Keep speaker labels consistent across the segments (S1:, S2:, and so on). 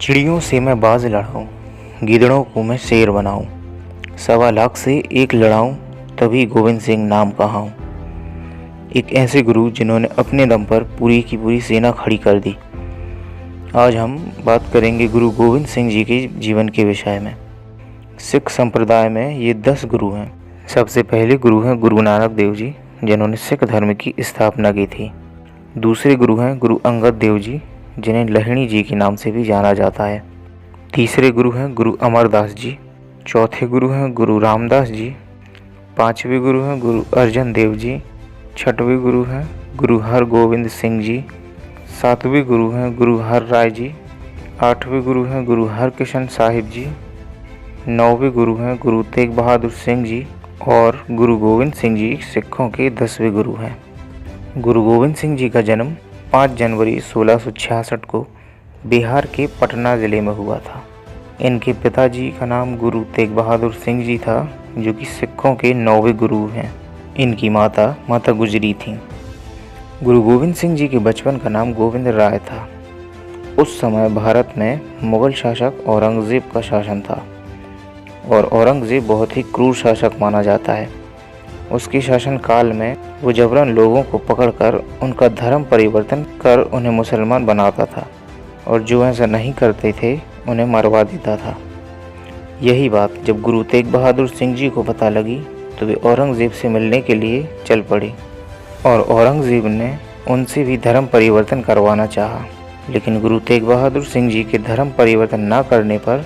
S1: चिड़ियों से मैं बाज लड़ाऊं, गिदड़ों को मैं शेर बनाऊं, 1.25 लाख से एक लड़ाऊं, तभी गोविंद सिंह नाम कहाऊं। एक ऐसे गुरु जिन्होंने अपने दम पर पूरी की पूरी सेना खड़ी कर दी। आज हम बात करेंगे गुरु गोविंद सिंह जी के जीवन के विषय में। सिख संप्रदाय में ये 10 गुरु हैं। सबसे पहले गुरु हैं गुरु नानक देव जी, जिन्होंने सिख धर्म की स्थापना की थी। दूसरे गुरु हैं गुरु अंगद देव जी, जिन्हें लहणी जी के नाम से भी जाना जाता है। तीसरे गुरु हैं गुरु अमरदास जी। चौथे गुरु हैं गुरु रामदास जी। पांचवे गुरु हैं गुरु अर्जन देव जी। छठवें गुरु हैं गुरु हरगोविंद सिंह जी। सातवें गुरु हैं गुरु हर राय जी। आठवें गुरु हैं गुरु हरकिशन साहिब जी। नौवें गुरु हैं गुरु तेग बहादुर सिंह जी। और गुरु गोविंद सिंह जी सिखों के 10वें गुरु हैं। गुरु गोविंद सिंह जी का जन्म 5 जनवरी 1666 को बिहार के पटना ज़िले में हुआ था। इनके पिताजी का नाम गुरु तेग बहादुर सिंह जी था, जो कि सिखों के 9वें गुरु हैं। इनकी माता गुजरी थीं। गुरु गोविंद सिंह जी के बचपन का नाम गोविंद राय था। उस समय भारत में मुगल शासक औरंगज़ेब का शासन था और औरंगज़ेब बहुत ही क्रूर शासक माना जाता है। उसके शासन काल में वो जबरन लोगों को पकड़कर उनका धर्म परिवर्तन कर उन्हें मुसलमान बनाता था, और जो ऐसा नहीं करते थे उन्हें मरवा देता था। यही बात जब गुरु तेग बहादुर सिंह जी को पता लगी तो वे औरंगज़ेब से मिलने के लिए चल पड़े, और औरंगज़ेब ने उनसे भी धर्म परिवर्तन करवाना चाहा। लेकिन गुरु तेग बहादुर सिंह जी के धर्म परिवर्तन न करने पर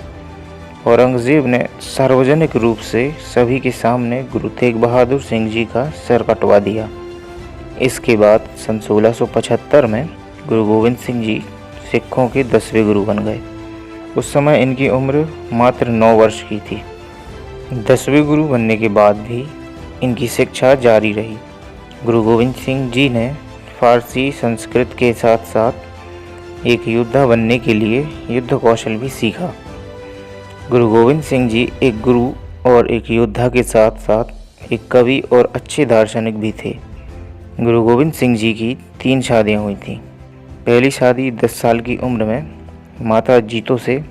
S1: औरंगज़ेब ने सार्वजनिक रूप से सभी के सामने गुरु तेग बहादुर सिंह जी का सिर कटवा दिया। इसके बाद सन 1675 में गुरु गोविंद सिंह जी सिखों के 10वें गुरु बन गए। उस समय इनकी उम्र मात्र 9 वर्ष की थी। 10वें गुरु बनने के बाद भी इनकी शिक्षा जारी रही। गुरु गोविंद सिंह जी ने फारसी संस्कृत के साथ साथ एक योद्धा बनने के लिए युद्ध कौशल भी सीखा। गुरु गोविंद सिंह जी एक गुरु और एक योद्धा के साथ साथ एक कवि और अच्छे दार्शनिक भी थे। गुरु गोविंद सिंह जी की 3 शादियां हुई थीं। पहली शादी 10 साल की उम्र में माता जीतो से,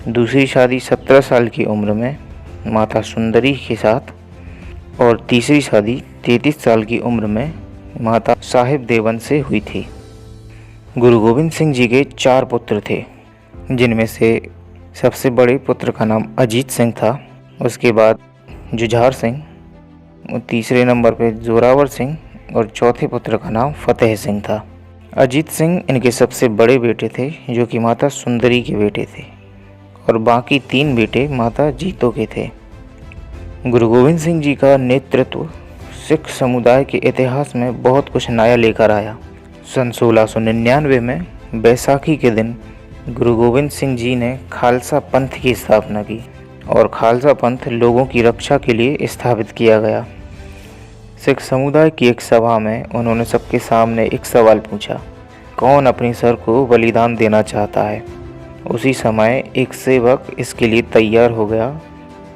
S1: दूसरी शादी 17 साल की उम्र में माता सुंदरी के साथ, और तीसरी शादी 33 साल की उम्र में माता साहिब देवन से हुई थी। गुरु गोविंद सिंह जी के 4 पुत्र थे, जिनमें से सबसे बड़े पुत्र का नाम अजीत सिंह था। उसके बाद जुझार सिंह, और तीसरे नंबर पे जोरावर सिंह, और चौथे पुत्र का नाम फतेह सिंह था। अजीत सिंह इनके सबसे बड़े बेटे थे, जो कि माता सुंदरी के बेटे थे, और बाकी 3 बेटे माता जीतो के थे। गुरु गोविंद सिंह जी का नेतृत्व सिख समुदाय के इतिहास में बहुत कुछ नया लेकर आया। सन 1699 में बैसाखी के दिन गुरु गोविंद सिंह जी ने खालसा पंथ की स्थापना की, और खालसा पंथ लोगों की रक्षा के लिए स्थापित किया गया। सिख समुदाय की एक सभा में उन्होंने सबके सामने एक सवाल पूछा, कौन अपने सर को बलिदान देना चाहता है। उसी समय एक सेवक इसके लिए तैयार हो गया।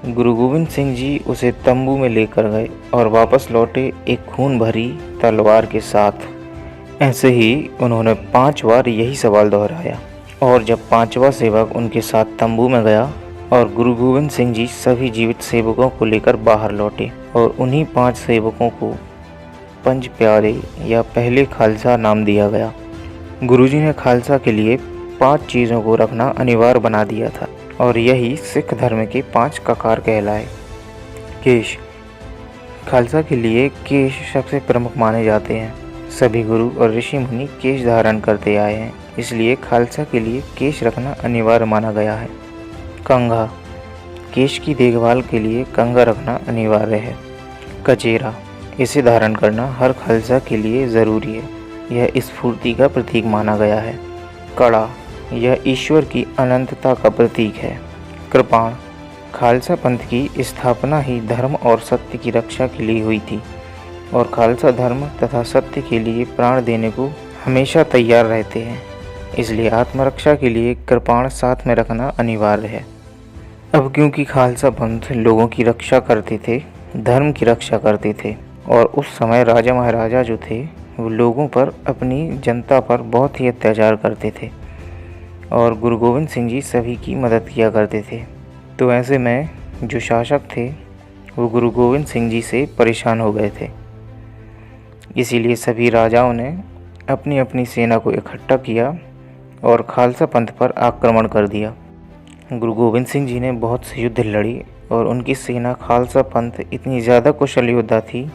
S1: गुरु गोविंद सिंह जी उसे तंबू में लेकर गए और वापस लौटे एक खून भरी तलवार के साथ। ऐसे ही उन्होंने 5 बार यही सवाल दोहराया, और जब 5वां सेवक उनके साथ तंबू में गया और गुरु गोविंद सिंह जी सभी जीवित सेवकों को लेकर बाहर लौटे, और उन्हीं 5 सेवकों को पंज प्यारे या पहले खालसा नाम दिया गया। गुरुजी ने खालसा के लिए 5 चीज़ों को रखना अनिवार्य बना दिया था, और यही सिख धर्म के 5 ककार कहलाए। केश, खालसा के लिए केश सबसे प्रमुख माने जाते हैं। सभी गुरु और ऋषि मुनि केश धारण करते आए हैं, इसलिए खालसा के लिए केश रखना अनिवार्य माना गया है। कंघा, केश की देखभाल के लिए कंघा रखना अनिवार्य है। कचेरा, इसे धारण करना हर खालसा के लिए ज़रूरी है, यह स्फूर्ति का प्रतीक माना गया है। कड़ा, यह ईश्वर की अनंतता का प्रतीक है। कृपाण, खालसा पंथ की स्थापना ही धर्म और सत्य की रक्षा के लिए हुई थी, और खालसा धर्म तथा सत्य के लिए प्राण देने को हमेशा तैयार रहते हैं, इसलिए आत्मरक्षा के लिए कृपाण साथ में रखना अनिवार्य है। अब क्योंकि खालसा पंथ लोगों की रक्षा करते थे, धर्म की रक्षा करते थे, और उस समय राजा महाराजा जो थे वो लोगों पर, अपनी जनता पर बहुत ही अत्याचार करते थे, और गुरु गोविंद सिंह जी सभी की मदद किया करते थे। तो ऐसे में जो शासक थे वो गुरु गोविंद सिंह जी से परेशान हो गए थे। इसीलिए सभी राजाओं ने अपनी अपनी सेना को इकट्ठा किया और खालसा पंथ पर आक्रमण कर दिया। गुरु गोविंद सिंह जी ने बहुत से युद्ध लड़ी और उनकी सेना खालसा पंथ इतनी ज़्यादा कुशल योद्धा थी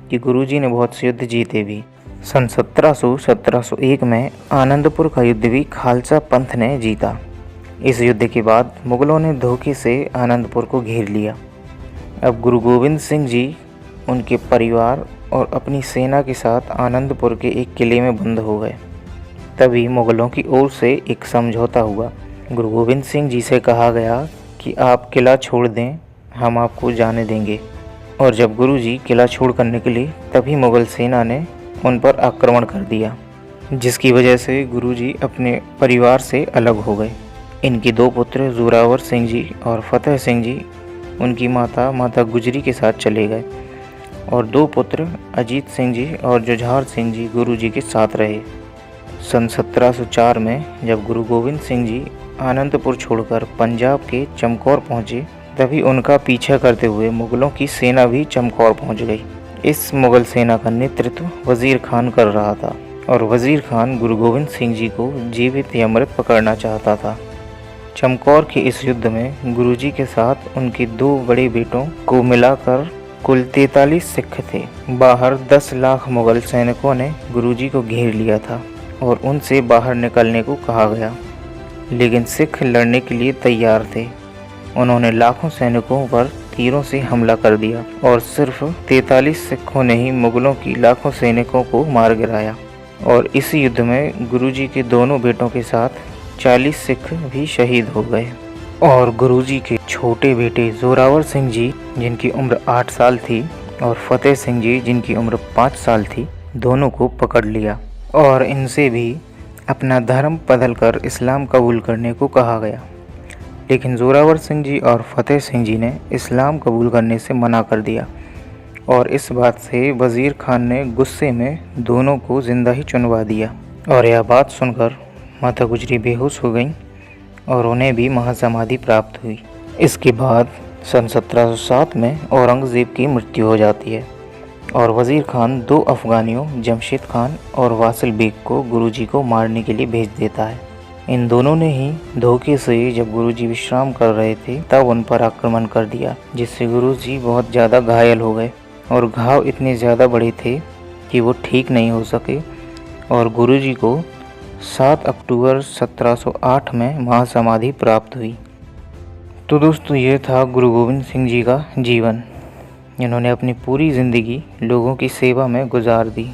S1: कि गुरुजी ने बहुत से युद्ध जीते भी। सन 1701 में आनंदपुर का युद्ध भी खालसा पंथ ने जीता। इस युद्ध के बाद मुगलों ने धोखे से आनंदपुर को घेर लिया। अब गुरु गोविंद सिंह जी, उनके परिवार और अपनी सेना के साथ आनंदपुर के एक किले में बंद हो गए। तभी मुगलों की ओर से एक समझौता हुआ। गुरु गोविंद सिंह जी से कहा गया कि आप किला छोड़ दें, हम आपको जाने देंगे। और जब गुरुजी किला छोड़कर निकले तभी मुगल सेना ने उन पर आक्रमण कर दिया, जिसकी वजह से गुरुजी अपने परिवार से अलग हो गए। इनके दो पुत्र जोरावर सिंह जी और फतेह सिंह जी उनकी माता गुजरी के साथ चले गए और दो पुत्र अजीत सिंह जी और जुझार सिंह जी गुरुजी के साथ रहे। सन 1704 में जब गुरु गोविंद सिंह जी आनंदपुर छोड़कर पंजाब के चमकौर पहुंचे तभी उनका पीछा करते हुए मुगलों की सेना भी चमकौर पहुंच गई। इस मुगल सेना का नेतृत्व वजीर खान कर रहा था और वजीर खान गुरु गोविंद सिंह जी को जीवित या मृत पकड़ना चाहता था। चमकौर के इस युद्ध में गुरुजी के साथ उनके दो बड़े बेटों को मिलाकर कुल 43 सिख थे। बाहर 10 लाख मुगल सैनिकों ने गुरुजी को घेर लिया था और उनसे बाहर निकलने को कहा गया, लेकिन सिख लड़ने के लिए तैयार थे। उन्होंने लाखों सैनिकों पर तीरों से हमला कर दिया और सिर्फ 43 सिखों ने ही मुगलों की लाखों सैनिकों को मार गिराया। और इस युद्ध में गुरुजी के दोनों बेटों के साथ 40 सिख भी शहीद हो गए और गुरुजी के छोटे बेटे जोरावर सिंह जी, जिनकी उम्र 8 साल थी, और फतेह सिंह जी, जिनकी उम्र 5 साल थी, दोनों को पकड़ लिया और इनसे भी अपना धर्म बदलकर इस्लाम कबूल करने को कहा गया। लेकिन जोरावर सिंह जी और फतेह सिंह जी ने इस्लाम कबूल करने से मना कर दिया और इस बात से वज़ीर खान ने गुस्से में दोनों को ज़िंदा ही चुनवा दिया। और यह बात सुनकर माता गुजरी बेहोश हो गईं और उन्हें भी महासमाधि प्राप्त हुई। इसके बाद सन 1707 में औरंगज़ेब की मृत्यु हो जाती है और वज़ीर खान 2 अफ़गानियों जमशेद खान और वासिल बेग को गुरुजी को मारने के लिए भेज देता है। इन दोनों ने ही धोखे से जब गुरुजी विश्राम कर रहे थे तब उन पर आक्रमण कर दिया, जिससे गुरुजी बहुत ज़्यादा घायल हो गए और घाव इतने ज़्यादा बड़े थे कि वो ठीक नहीं हो सके और गुरुजी को 7 अक्टूबर 1708 में महासमाधि प्राप्त हुई। तो दोस्तों, ये था गुरु गोविंद सिंह जी का जीवन। इन्होंने अपनी पूरी ज़िंदगी लोगों की सेवा में गुजार दी।